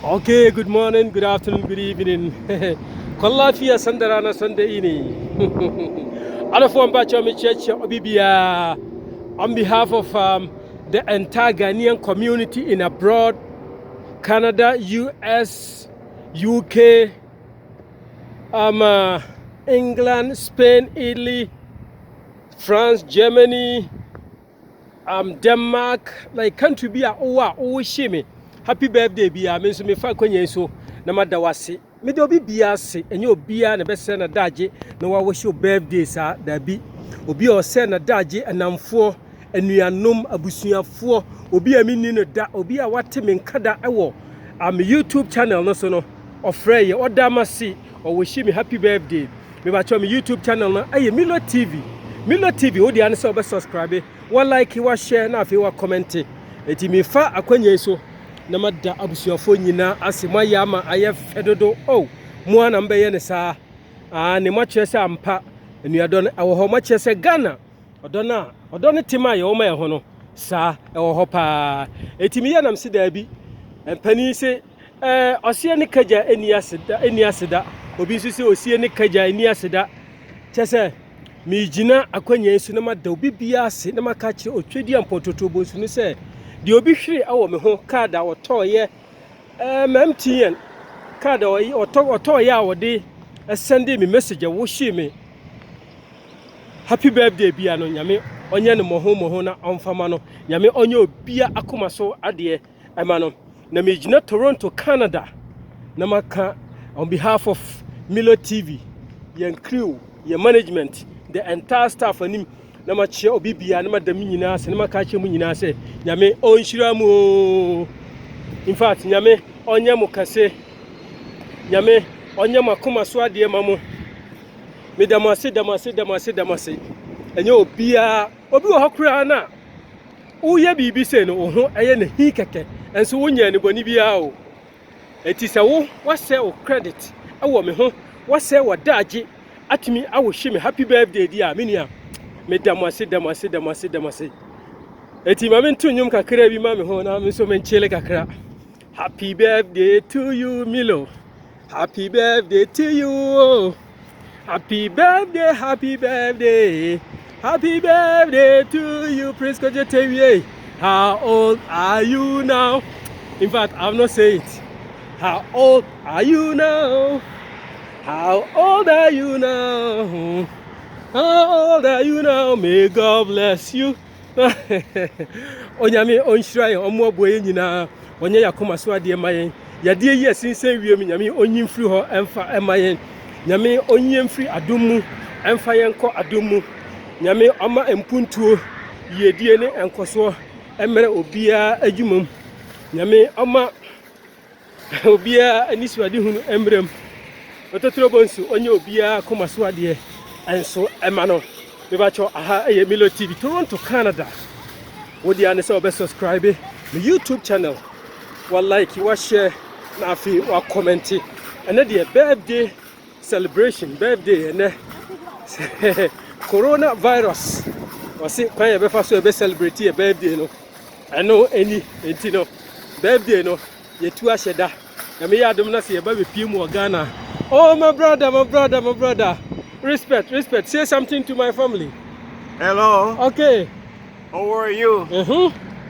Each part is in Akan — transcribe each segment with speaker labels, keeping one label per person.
Speaker 1: Okay, good morning, good afternoon, good evening. Kolafia Sandarana Sunday ini. Alafo Mbacho Church Obibia on behalf of the entire Ghanaian community in abroad, Canada, US, UK, England, Spain, Italy, France, Germany, Denmark, like country be oh shame. Happy birthday be a means me fa kwenye so na madawase. Me de obi bia se enye obia na be se na daje na wa wish your birthday sa da bi. Obi o se na daje anamfo anuanom abusuafo obi a minni no da obi a wate me nkada ewo YouTube channel no so no ofre ye odamase o wish me happy birthday. Me ba cho me YouTube channel no aye Milo TV. Milo TV odi ane se obe subscribe. Wa like wa share na afi wa comment eti me fa akwanya so na madda abusuafo nyina asema ya ma aye fedodo oh mu ana mbe ne saa ne ma kyerese ampa enuadon ewo ho ma kyerese Ghana odon tima ye o ma ye ho no saa ewo ho pa eti me ya nam se da bi empani se osie ne kaja eni aseda obi so se osie ne kaja eni aseda kyese mi jina akwanya su na madda obi bia se na maka kire otwedi ampototo bo su ne se di obi hwiri awo me ho card a otoye MTN card otoye a wode send me message a wo hye me happy birthday bia no nyame onye ne moho na omfama no nyame onye obia akoma so ade ema no na me gina Toronto Canada na maka on behalf of Milo TV your crew your management the entire staff anim na ma che obi bia na madam nyina se na maka che mu nyina se nyame onhyira mu in fact nyame onye mu kase nyame onye makoma so ade ma mu me damase enye obia obi wo hokura na uye bibi se no wo ho eye na hi keke enso wonya ne boni bia o eti se wo wase o credit awo me ho wase wadaje atimi awo hye me happy birthday dia menia me damase eti mame ntu nyum kakra bi mame ho na me so me nchele kakra happy birthday to you Milo happy birthday to you happy birthday to you Prince Kojetewie. How old are you now? In fact, I've not said it. How old are you now? How old are you now? How old are you now? May God bless you. Onyame onhyira ye omo aboye nyina onye yakoma so ade mayen yade yi asinsen wiem nyame onyimfiri ho emfa emayen nyame onyemfiri adomu emfa yenko adomu nyame ama empuntuo yedie ne enkoso emere obia adwumam nyame ama obia aniswade hunu emrem ototro bonsu onye obia koma so ade enso emano me ba cho aha eye Milo TV Toronto Canada wodi ane se obe subscribe my YouTube channel wa like wa share na afi wa comment ene de birthday celebration birthday ene coronavirus wasi kwan ye be fa so be celebrate your birthday no eno eni enti no birthday no ye tu ahyeda na me ya dom na se ye ba be pie mu Ghana. Oh my brother, respect, say something to my family.
Speaker 2: Hello.
Speaker 1: Okay.
Speaker 2: How are you?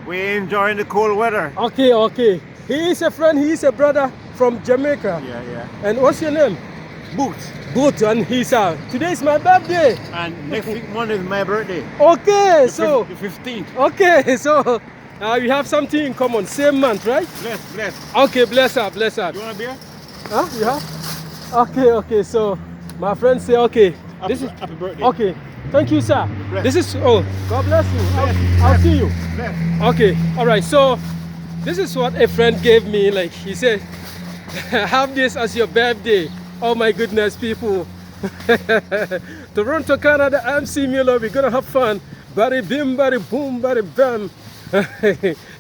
Speaker 2: We're enjoying the cold weather.
Speaker 1: Okay. He is a friend, he is a brother from Jamaica.
Speaker 2: Yeah.
Speaker 1: And what's your name? Boot, and he's today is my birthday.
Speaker 2: And next week Monday is my birthday.
Speaker 1: Okay, so
Speaker 2: the 15th.
Speaker 1: Okay, so we have something in common, same month, right?
Speaker 2: Bless.
Speaker 1: Okay, bless her.
Speaker 2: You want a beer?
Speaker 1: Huh? You have? Okay, so my friend say okay.
Speaker 2: Happy birthday.
Speaker 1: Okay. Thank you, sir.
Speaker 2: Bless.
Speaker 1: This is God bless you.
Speaker 2: Bless.
Speaker 1: I'll see you.
Speaker 2: Bless.
Speaker 1: Okay. All right. So this is what a friend gave me. Like he said, have this as your birthday. Oh my goodness, people. Toronto, Canada, MC Milo. We're gonna have fun. Bari bim, bari boom, bari bam.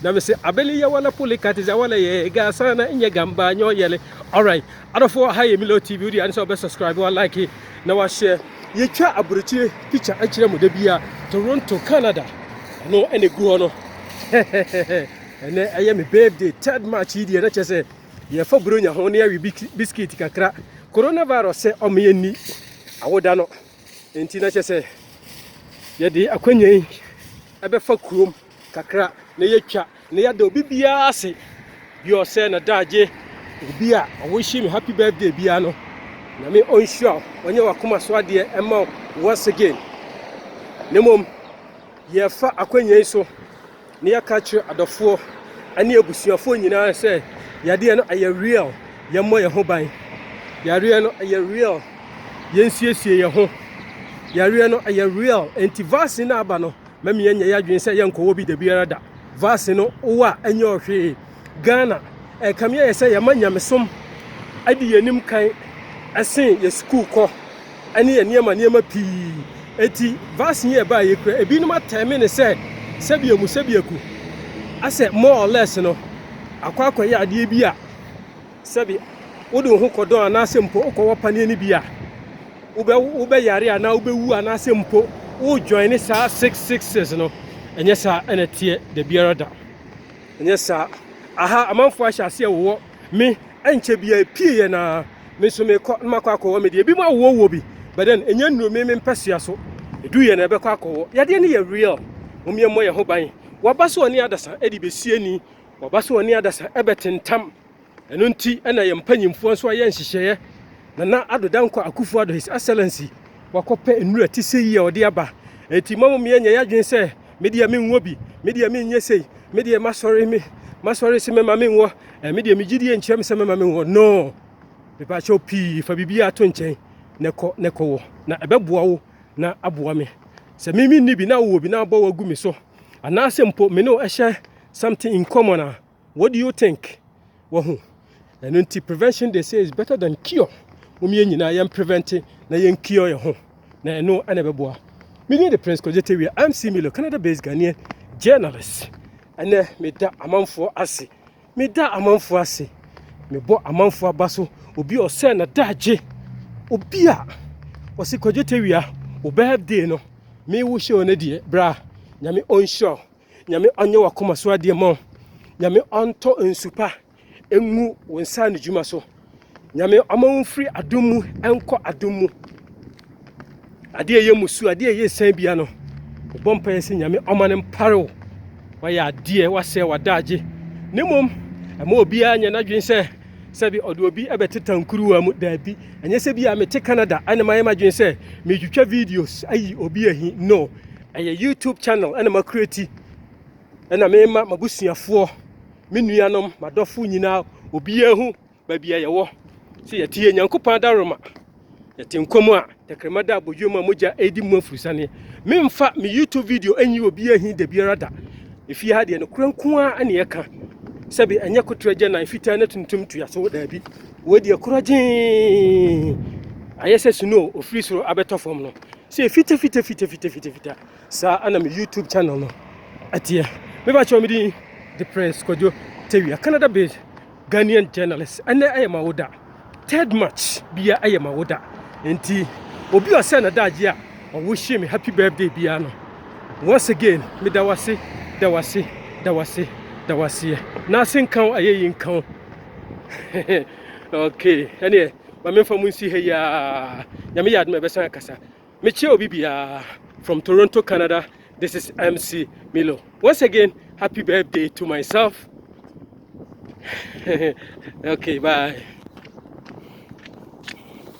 Speaker 1: Na me say abeli ya wala pulikati za wala ye ga sana inye gamba nyo yele. All right. Adofo ha ye Milo TV udi anso be subscribe or like it. Na wa share. Ye twa aburuchi picture akire mo da bia Toronto, Canada. No ene guo no. Ene aye me birthday 3rd March idi na chese ye fa bronya ho ne awi biscuit kakra coronavirus se o me ni awoda no enti na chese ye de akwanyen ebe fa kurom kakra na ye twa na ya da obi bia ase bi o se na daje obi a wish him happy birthday bia no na me onsure onye wakoma so ade ema once again nemom ye fa akwanyen so na ya ka kire adofo ani ebusuafo nyina se yade no aye real ye mo ye ho ban yare no aye real yensiesie ye ho yare no aye real enti vaccine na aba no mame ye nya yadwen se ye nkowo bi da biara da vaccine no wa anya ohwe Ghana kamye ye se ye manyamesom adi yanim kan asen ye school ko ani ye niema pi eti vaccine ye ba ye kra ebinum ateme ne se sebiemu sebieku ase more or less no akwa ye ade bi a sebi wode ho kodon anase mpo okowo pane ni bi a ube yare ana ube wu anase mpo wo join ni sa 666 no enye sa enetie de biara da enye sa aha amanfo ahyase wo me enche bia pie na me so me makwa akwo me de bi ma wo bi but then enye nnuro me mpesua so edu ye na ebe kwa akwo yade ne ye real omie mo ye ho ban wabaso oni adasa edi besie ni wabaso oni adasa ebetentam eno nti ena ye mpanyimfo nso aye nhyehyeye na adodankwa akufu ado his excellency wakope nnura ti sei ye ode aba eti mamu me nya yadwen se media me nwo bi media me nye sei media masori se mema me nwo media me gidie nkyem se mema me nwo no be ba cho pi fa bibia to nchen neko wo na ebeboa wo na aboa me se mimi ni bi na wo bi na abo wagu me so anase mpo me no ehye something in common. What do you think? Wahu eno nti prevention they say is better than cure. Mumie nyina yam prevent na yen cure ye ho na eno ana beboa. Me ni the Prince Kojetewi, I'm Milo, Canada based Ghanaian journalist. Ane me da amanfo ase. Me da amanfo ase. Me bo amanfo abaso obi o se na daje. Obi a o se Kojetewi a o birthday no. Me wo hye one die bra. Nyame onsure. Nyame onye wakoma so ade mo. Nyame onto nsupa engu wonsa ne djuma so. Nyame amanfri adumu enko adumu. Ade ye musu ade ye san bia no. Bompa yesi nyame omane mparo. Wa ya ade wase wadaje. Nemom ama obi anya na dwen se sebi odo obi ebetetankuru amu dabi. Enye se bia mete Canada ana mayema dwen se me twitwa videos ayi obi ahi no. Aye YouTube channel ana ma create ana mema mabusuafo me nuanom madofo nyina obi ahu ba bia ye wo se yetie nyankopan daroma yete nkomu a tekremada abodwoma moja edi mu afurusane memfa me YouTube video anyi obi ahi da biara da efi ha de no kranko a ane yeka sebe enye kotraje na fita na tuntum tuya so da bi wodi akuraje ayese suno ofiri soro abeto fom no se fita sa ana me YouTube channel no atia me ba cho me di the Prince Kojetewi, Canada based Ghanaian journalist ane ayema woda third match bia ayema woda enti obi o se na daje a o wish me happy birthday bia no once again me da wase na senkan ayeyin kan okay ene ma me famu nsi he ya nyame yad me besan kasa me che obi bia from Toronto, Canada. This is MC Milo. Once again, happy birthday to myself. Okay, bye.